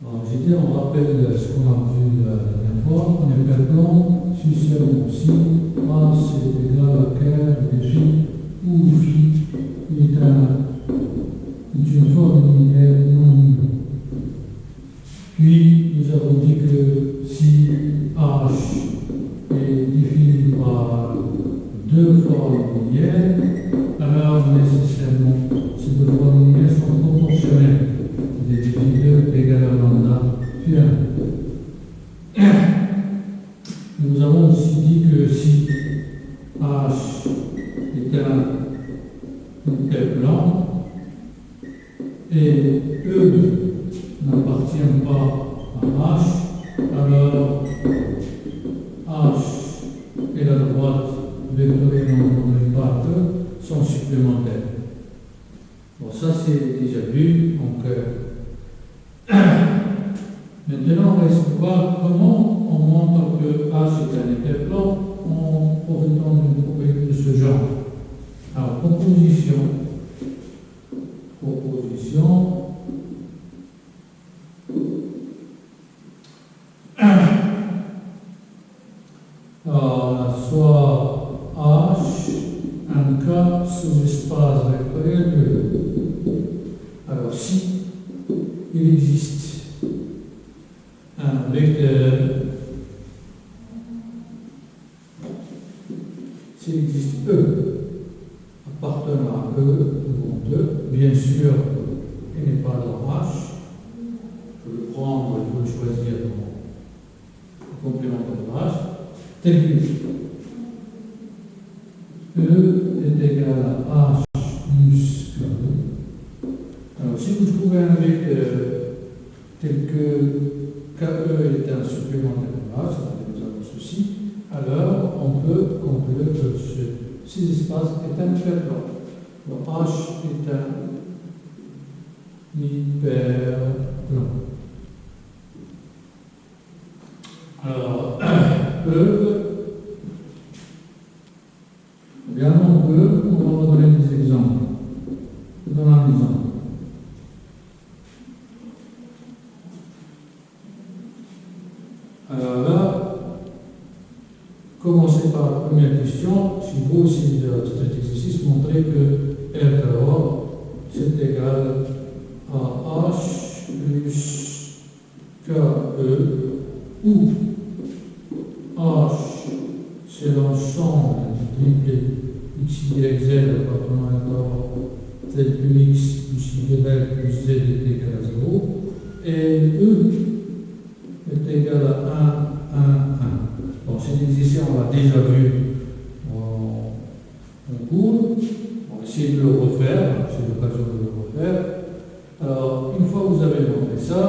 Alors, j'ai dit, on rappelle ce qu'on a vu la dernière fois. On est perplan, si seulement si A c'est égal à K de J où J est une forme linéaire non nulle. Puis, nous avons dit que si H est défini par deux formes linéaires, alors nécessairement ces deux formes linéaires sont proportionnelles. Des définitions égales à lambda puis 1. Nous avons aussi dit que si H est un interplan et E n'appartient pas à H, alors H et la droite vectorielle en par E sont supplémentaires. Bon, ça c'est déjà vu. Donc, maintenant, on va essayer de voir comment on montre que H est un interplan en profitant d'une propriété de ce genre. Alors, proposition. Alors, soit H, un K sous-espace vectoriel de E. Alors, si il existe un vecteur, s'il existe E appartenant à E devant 2, bien sûr, il n'est pas dans H. Je peux le prendre, je peux le choisir en complémentaire de H. Tel que E est égal à H plus KE. Alors, si vous trouvez un vecteur tel que KE est un supplémentaire de H, c'est-à-dire nous avons ceci, alors on peut conclure que ces espaces est un interplan. Donc H est un hyperplan. Alors, également on va donner des exemples. Je donne un exemple. Alors là, commencez par la première question. Si vous aussi de cet exercice, montrez que R de O c'est égal à H plus KE où H c'est l'ensemble du triplé x, y, z appartenant à un z plus x plus y plus z est égal à 0 et E est égal à 1, 1, 1. Bon, cet exercice on l'a déjà vu en cours. On va essayer de le refaire, c'est l'occasion de le refaire. Alors, une fois que vous avez montré ça,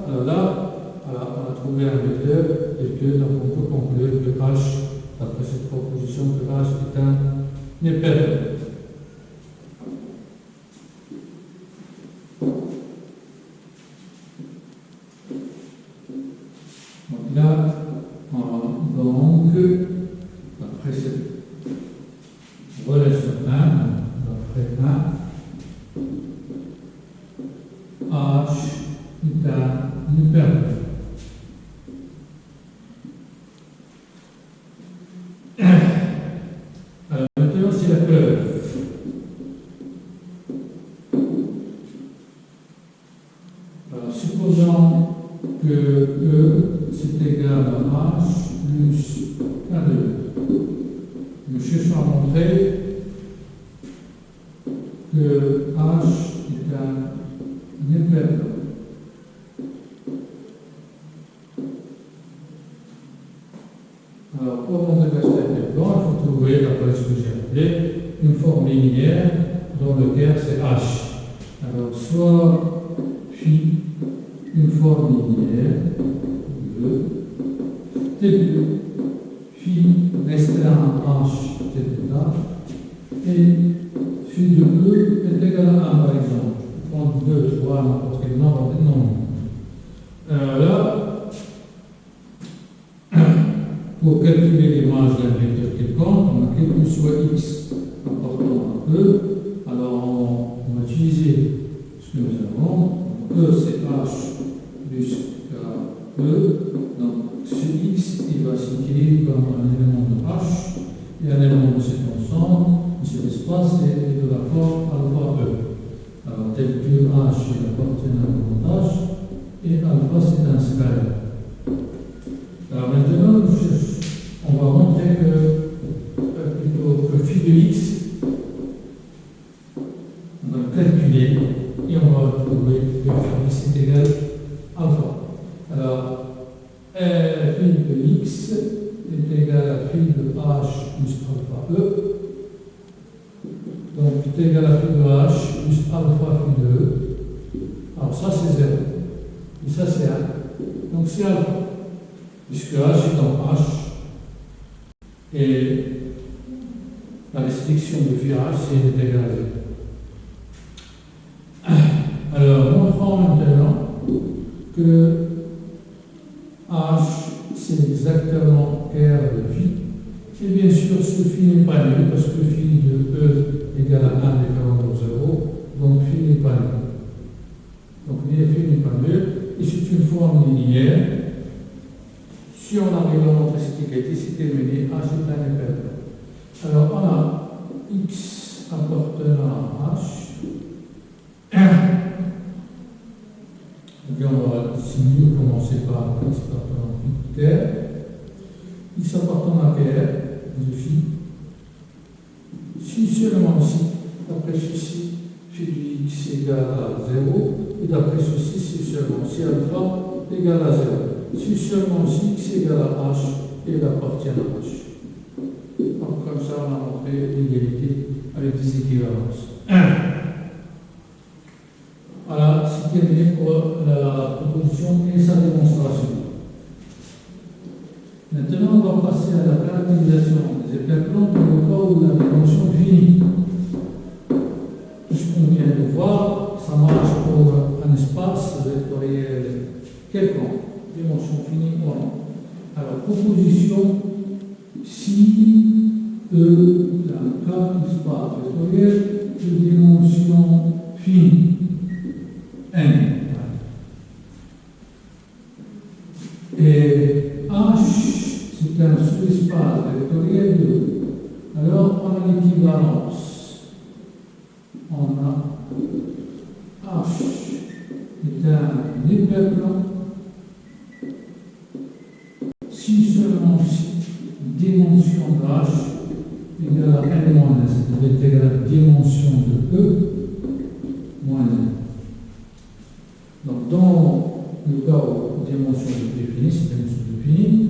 alors là, on a trouvé un vecteur et que donc on peut conclure que H, d'après cette proposition, que H est un hyperplan. Donc là, donc, après cette relation 1, d'après 1, H est un hyperplan. Alors maintenant, c'est la preuve. Alors, supposons que E c'est égal à H plus K2. Nous cherchons à montrer que H est un hyperplan. Alors, pour montrer que c'est un hyperplan, il faut trouver, d'après ce que j'ai appelé, une forme linéaire dont le terme c'est H. Alors, soit phi une forme linéaire de telle que phi restreint à H tel que là, et phi de E est égal à 1 par exemple. Je prends 2, 3, n'importe quel nombre de nombres. Là, pour calculer l'image d'un vecteur quelconque, on a quel que soit x appartenant à E, alors on va utiliser ce que nous avons. E c'est H jusqu'à E. Donc, ce X, il va s'écrire comme un élément de H et un élément de cet ensemble. Cet espace est de la forme alpha E. Alors, tel que H il appartient à l'élément H et alpha c'est un scalaire. Alors maintenant, on va montrer que phi de X, on va le calculer et on va retrouver que phi est égal à alpha. Alors, phi de X est égal à phi de H plus alpha E. Donc, est égal à phi de H plus alpha phi de E. Alors, ça c'est 0. Et ça c'est 1. Donc, c'est alpha. Puisque H est dans H. Et la restriction de phi H, c'est égal à 0. Alors, montrons maintenant que H, c'est exactement R de phi. Et bien sûr, ce phi n'est pas nul, parce que phi de E égale à 1 différent de 0. Donc, phi n'est pas nul. Donc, phi n'est pas nul. Et c'est une forme linéaire. Si on arrive à montrer cette égalité, c'est terminé. H est un hyperplan. Alors, on a X appartenant à H. Et on va mieux commencer par X appartenant à R. X appartenant à R, de phi. Si seulement si, d'après ceci, phi de X égale à 0, et d'après ceci, si seulement si alpha égale à 0. Si seulement si X égale à H, et il appartient à H. Donc, comme ça, on a montré l'égalité avec des équivalences. Voilà, c'est terminé pour la proposition et sa démonstration. Maintenant, on va passer à la caractérisation des hyperplans dans le cas où la dimension est finie. Tout ce qu'on vient de voir, ça marche pour un espace vectoriel quelconque, dimension finie ou non. Alors, proposition si la carte espace vectoriel de dimension finie. N. Et H, c'est un sous-espace vectoriel 2. Alors, on a l'équivalence. On a H est un hyperplan. Si seulement si dimension de H égale à N moins 1, c'est-à-dire égale à la dimension de E moins 1. Donc, dans le cas où la dimension est définie, c'est la dimension définie,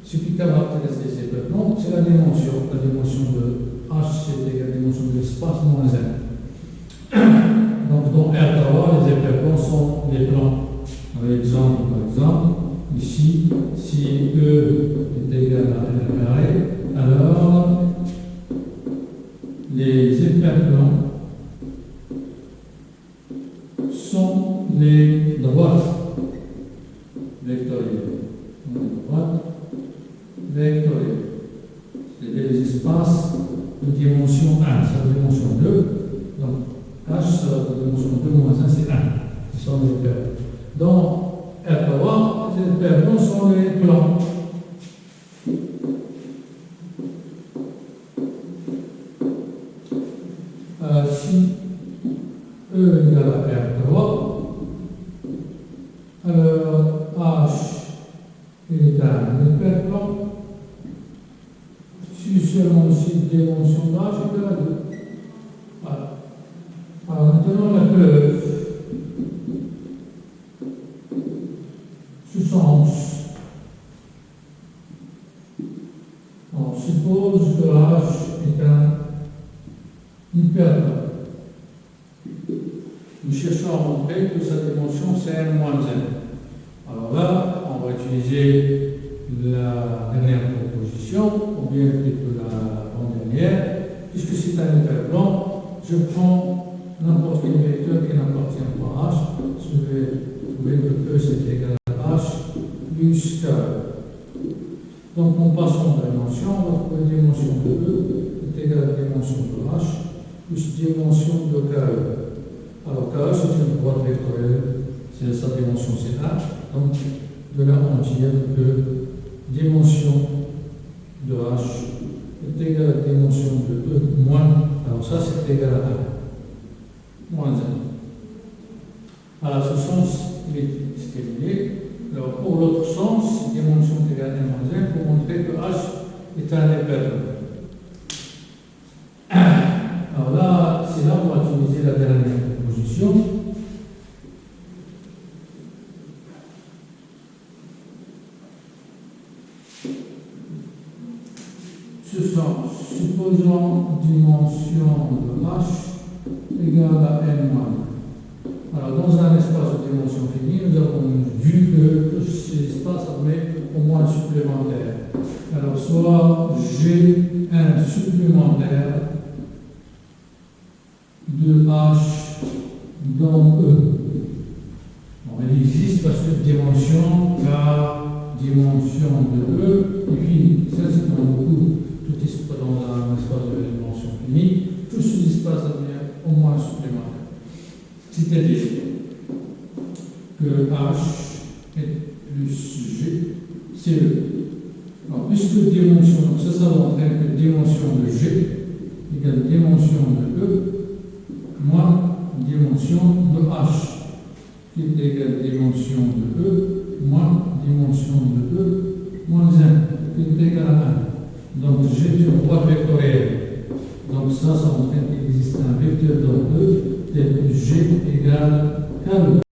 ce qui caractérise les hyperplans, c'est la dimension. La dimension de H, c'est égal à la dimension de l'espace moins 1. Donc, dans R3, les hyperplans sont les plans. Par exemple, ici, si E est égal à L carré, alors les hyperplans sont les droites vectorielles. C'est-à-dire les espaces de dimension 1, c'est la dimension 2. Donc, H, la dimension 2 moins 1, c'est 1. Ce sont les hyperplans. Dans R3, les hyperplans sont les plans. Si E égale à R3, alors H est un hyperplan. Si seulement si dimension de H est égale à 2. Voilà. Alors maintenant la preuve. Ce sens. On suppose que H est un hyperplan. Nous cherchons à montrer que sa dimension c'est N moins 1. Alors là, on va utiliser la dernière proposition, ou bien plutôt l'avant-dernière, puisque c'est un hyperplan, je prends n'importe quel vecteur qui n'appartient pas à H, je vais trouver que E c'est égal à H plus K. Donc en passant de dimension, on va trouver la dimension de E est égale à la dimension de H plus dimension de KE. Alors K, c'est une droite vectorielle, c'est sa dimension c'est H, donc de là on tire que dimension de H est égale à la dimension de E moins, alors ça c'est égal à 1, moins 1. Alors ce sens, il est stérilé. Alors pour l'autre sens, dimension égale à 1 moins 1 pour montrer que H est un hyperbole. Alors là, c'est là où on va utiliser la dernière proposition. Ce sens, supposons dimension de H égale à n moins 1. Alors dans un espace de dimension finie, nous avons vu que cet espace admet au moins un supplémentaire. Alors soit j'ai un supplémentaire de H dans E. Bon, il existe parce que dimension car dimension de E, et puis ça c'est dans beaucoup, tout espace dans un espace de dimension finie, tout cet espace admet au moins un supplémentaire. C'est-à-dire que H est plus G, c'est E. Alors, puisque dimension, donc ça va montrer que dimension de G égale dimension de E moins dimension de H, qui est égale à dimension de E moins dimension de E moins 1, qui est égal à 1. Donc G sur droite vectorielle. Donc ça montre qu'il existe un vecteur dans E tel que G égale K.